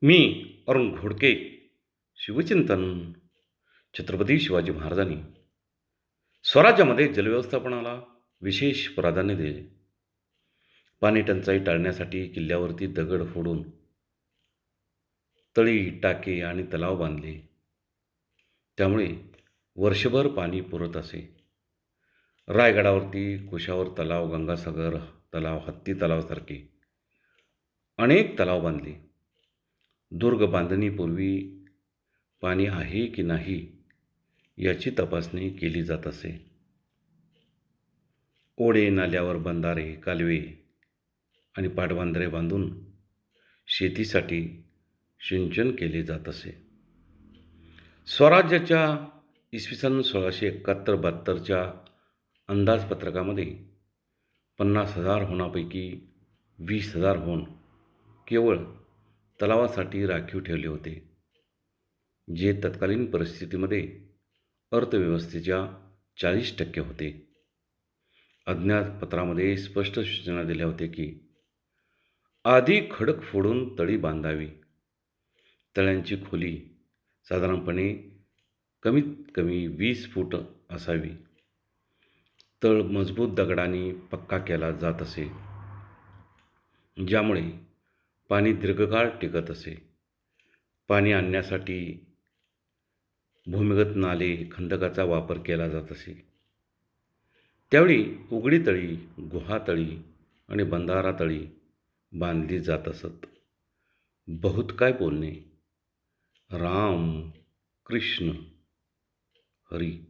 मी अरुण घोडके. शिवचिंतन. छत्रपती शिवाजी महाराजांनी स्वराज्यामध्ये जलव्यवस्थापनाला विशेष प्राधान्य दिले. पाणी टंचाई टाळण्यासाठी किल्ल्यावरती दगड फोडून तळी, टाके आणि तलाव बांधले. त्यामुळे वर्षभर पाणी पुरत असे. रायगडावरती कुशावर तलाव, गंगासागर तलाव, हत्ती तलावासारखे अनेक तलाव बांधले. दुर्ग बांधणीपूर्वी पाणी आहे की नाही याची तपासणी केली जात असे. ओढे, नाल्यावर बंधारे, कालवे आणि पाटबंधारे बांधून शेतीसाठी सिंचन केले जात असे. स्वराज्याच्या इसवी सन 1671-72च्या अंदाजपत्रकामध्ये 50,000 होणापैकी 20,000 होऊन केवळ तलावासाठी राखीव ठेवले होते, जे तत्कालीन परिस्थितीमध्ये अर्थव्यवस्थेच्या 40% होते. अज्ञातपत्रामध्ये स्पष्ट सूचना दिल्या होत्या की आधी खडक फोडून तळी बांधावी. तळ्यांची खोली साधारणपणे कमीत कमी 20 फूट असावी. तळ मजबूत दगडांनी पक्का केला जात असे, ज्यामुळे पाणी दीर्घकाळ टिकत असे. पाणी आणण्यासाठी भूमिगत नाले, खंदकाचा वापर केला जात असे. त्यावेळी उघडी तळी, गुहातळी आणि बंधारा तळी बांधली जात असत. बहुत काय बोलणे. राम, कृष्ण, हरी.